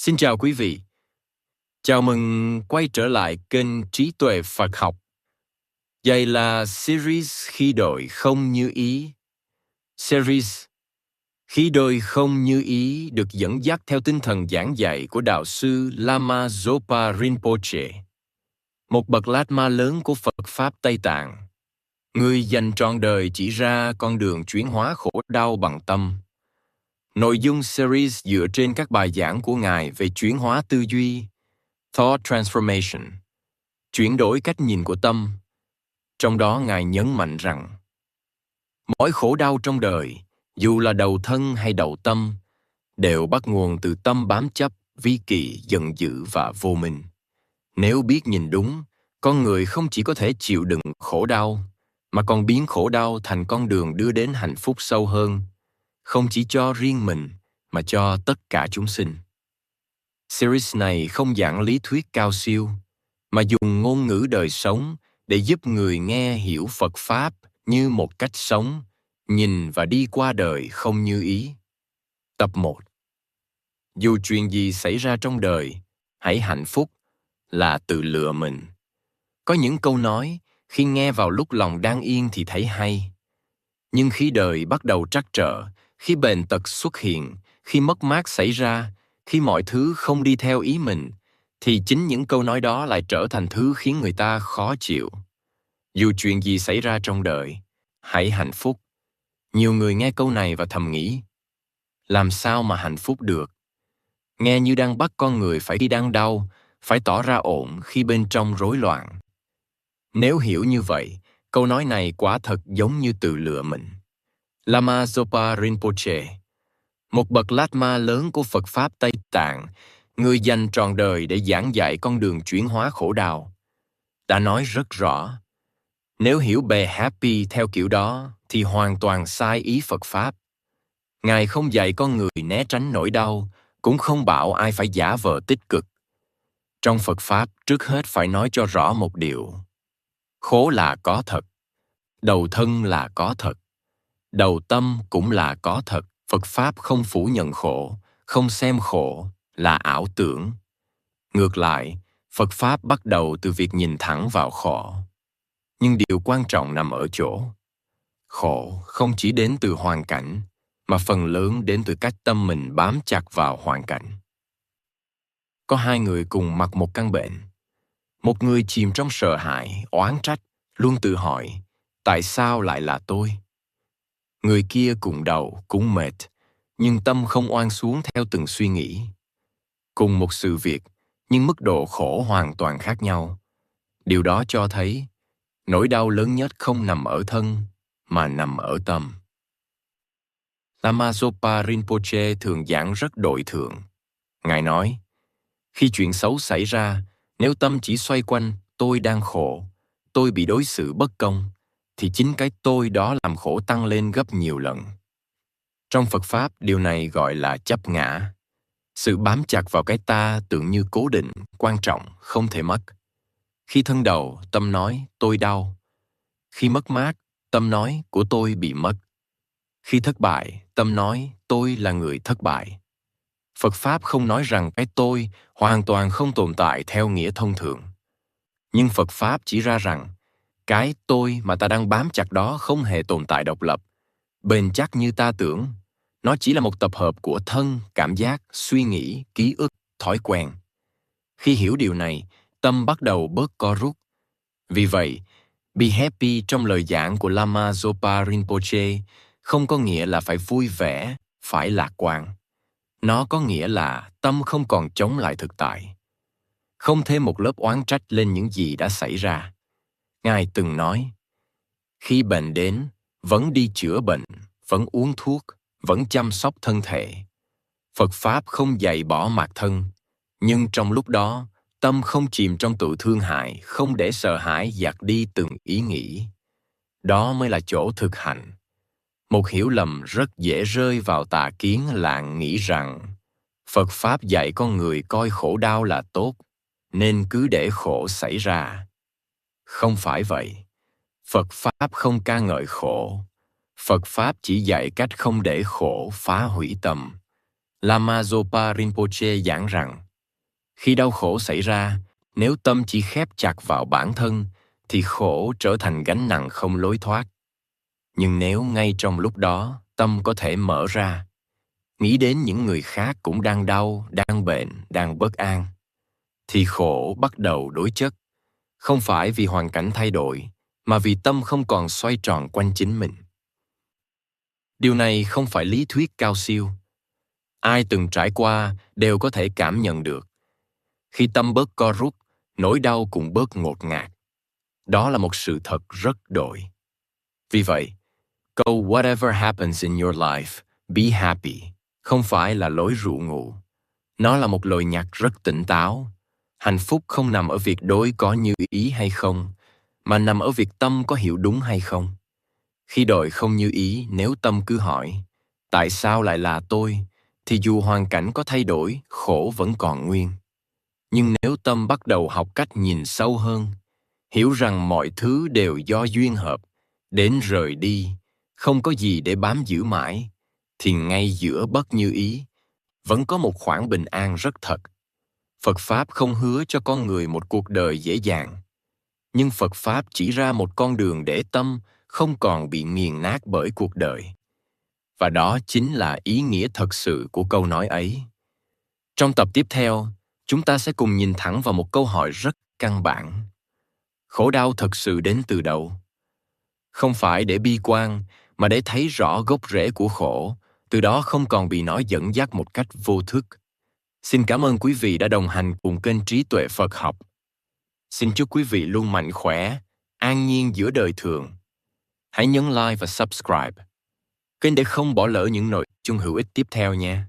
Xin chào quý vị. Chào mừng quay trở lại kênh Trí Tuệ Phật học. Đây là series Khi Đổi Không Như Ý. Series Khi Đổi Không Như Ý được dẫn dắt theo tinh thần giảng dạy của Đạo sư Lama Zopa Rinpoche, một bậc Lạt Ma lớn của Phật Pháp Tây Tạng, người dành trọn đời chỉ ra con đường chuyển hóa khổ đau bằng tâm. Nội dung series dựa trên các bài giảng của Ngài về chuyển hóa tư duy, Thought Transformation, chuyển đổi cách nhìn của tâm. Trong đó Ngài nhấn mạnh rằng mỗi khổ đau trong đời, dù là đầu thân hay đầu tâm, đều bắt nguồn từ tâm bám chấp, vi kỷ, giận dữ và vô minh. Nếu biết nhìn đúng, con người không chỉ có thể chịu đựng khổ đau, mà còn biến khổ đau thành con đường đưa đến hạnh phúc sâu hơn, không chỉ cho riêng mình, mà cho tất cả chúng sinh. Series này không giảng lý thuyết cao siêu, mà dùng ngôn ngữ đời sống để giúp người nghe hiểu Phật Pháp như một cách sống, nhìn và đi qua đời không như ý. Tập 1. Dù chuyện gì xảy ra trong đời, hãy hạnh phúc là tự lừa mình. Có những câu nói, khi nghe vào lúc lòng đang yên thì thấy hay. Nhưng khi đời bắt đầu trắc trở, khi bệnh tật xuất hiện, khi mất mát xảy ra, khi mọi thứ không đi theo ý mình, thì chính những câu nói đó lại trở thành thứ khiến người ta khó chịu. Dù chuyện gì xảy ra trong đời, hãy hạnh phúc. Nhiều người nghe câu này và thầm nghĩ, làm sao mà hạnh phúc được? Nghe như đang bắt con người phải đi đang đau, phải tỏ ra ổn khi bên trong rối loạn. Nếu hiểu như vậy, câu nói này quả thật giống như tự lừa mình. Lama Zopa Rinpoche, một bậc Lạt Ma lớn của Phật Pháp Tây Tạng, người dành trọn đời để giảng dạy con đường chuyển hóa khổ đau, đã nói rất rõ, nếu hiểu bề happy theo kiểu đó thì hoàn toàn sai ý Phật Pháp. Ngài không dạy con người né tránh nỗi đau, cũng không bảo ai phải giả vờ tích cực. Trong Phật Pháp, trước hết phải nói cho rõ một điều. Khổ là có thật, đầu thân là có thật, đầu tâm cũng là có thật. Phật Pháp không phủ nhận khổ, không xem khổ là ảo tưởng. Ngược lại, Phật Pháp bắt đầu từ việc nhìn thẳng vào khổ. Nhưng điều quan trọng nằm ở chỗ, khổ không chỉ đến từ hoàn cảnh, mà phần lớn đến từ cách tâm mình bám chặt vào hoàn cảnh. Có hai người cùng mặc một căn bệnh. Một người chìm trong sợ hãi, oán trách, luôn tự hỏi, tại sao lại là tôi? Người kia cũng đau, cũng mệt, nhưng tâm không oan xuống theo từng suy nghĩ. Cùng một sự việc, nhưng mức độ khổ hoàn toàn khác nhau. Điều đó cho thấy, nỗi đau lớn nhất không nằm ở thân, mà nằm ở tâm. Lama Zopa Rinpoche thường giảng rất đội thượng. Ngài nói, khi chuyện xấu xảy ra, nếu tâm chỉ xoay quanh tôi đang khổ, tôi bị đối xử bất công, thì chính cái tôi đó làm khổ tăng lên gấp nhiều lần. Trong Phật Pháp, điều này gọi là chấp ngã. Sự bám chặt vào cái ta tưởng như cố định, quan trọng, không thể mất. Khi thân đầu, tâm nói tôi đau. Khi mất mát, tâm nói của tôi bị mất. Khi thất bại, tâm nói tôi là người thất bại. Phật Pháp không nói rằng cái tôi hoàn toàn không tồn tại theo nghĩa thông thường. Nhưng Phật Pháp chỉ ra rằng cái tôi mà ta đang bám chặt đó không hề tồn tại độc lập, bền chắc như ta tưởng. Nó chỉ là một tập hợp của thân, cảm giác, suy nghĩ, ký ức, thói quen. Khi hiểu điều này, tâm bắt đầu bớt co rút. Vì vậy, be happy trong lời giảng của Lama Zopa Rinpoche không có nghĩa là phải vui vẻ, phải lạc quan. Nó có nghĩa là tâm không còn chống lại thực tại. Không thêm một lớp oán trách lên những gì đã xảy ra. Ngài từng nói, khi bệnh đến, vẫn đi chữa bệnh, vẫn uống thuốc, vẫn chăm sóc thân thể. Phật Pháp không dạy bỏ mặc thân, nhưng trong lúc đó, tâm không chìm trong tự thương hại, không để sợ hãi dạt đi từng ý nghĩ. Đó mới là chỗ thực hành. Một hiểu lầm rất dễ rơi vào tà kiến là nghĩ rằng Phật Pháp dạy con người coi khổ đau là tốt, nên cứ để khổ xảy ra. Không phải vậy. Phật Pháp không ca ngợi khổ. Phật Pháp chỉ dạy cách không để khổ phá hủy tâm. Lama Zopa Rinpoche giảng rằng, khi đau khổ xảy ra, nếu tâm chỉ khép chặt vào bản thân, thì khổ trở thành gánh nặng không lối thoát. Nhưng nếu ngay trong lúc đó, tâm có thể mở ra, nghĩ đến những người khác cũng đang đau, đang bệnh, đang bất an, thì khổ bắt đầu đối chất, không phải vì hoàn cảnh thay đổi, mà vì tâm không còn xoay tròn quanh chính mình. Điều này không phải lý thuyết cao siêu. Ai từng trải qua đều có thể cảm nhận được. Khi tâm bớt co rút, nỗi đau cũng bớt ngột ngạt. Đó là một sự thật rất đổi. Vì vậy, câu "Whatever happens in your life, be happy" không phải là lối rượu ngụ. Nó là một lời nhạc rất tỉnh táo. Hạnh phúc không nằm ở việc đối có như ý hay không, mà nằm ở việc tâm có hiểu đúng hay không. Khi đội không như ý, nếu tâm cứ hỏi, tại sao lại là tôi, thì dù hoàn cảnh có thay đổi, khổ vẫn còn nguyên. Nhưng nếu tâm bắt đầu học cách nhìn sâu hơn, hiểu rằng mọi thứ đều do duyên hợp, đến rời đi, không có gì để bám giữ mãi, thì ngay giữa bất như ý, vẫn có một khoảng bình an rất thật. Phật Pháp không hứa cho con người một cuộc đời dễ dàng, nhưng Phật Pháp chỉ ra một con đường để tâm không còn bị nghiền nát bởi cuộc đời. Và đó chính là ý nghĩa thật sự của câu nói ấy. Trong tập tiếp theo, chúng ta sẽ cùng nhìn thẳng vào một câu hỏi rất căn bản. Khổ đau thật sự đến từ đâu? Không phải để bi quan, mà để thấy rõ gốc rễ của khổ, từ đó không còn bị nó dẫn dắt một cách vô thức. Xin cảm ơn quý vị đã đồng hành cùng kênh Trí Tuệ Phật Học. Xin chúc quý vị luôn mạnh khỏe, an nhiên giữa đời thường. Hãy nhấn like và subscribe kênh để không bỏ lỡ những nội dung hữu ích tiếp theo nha.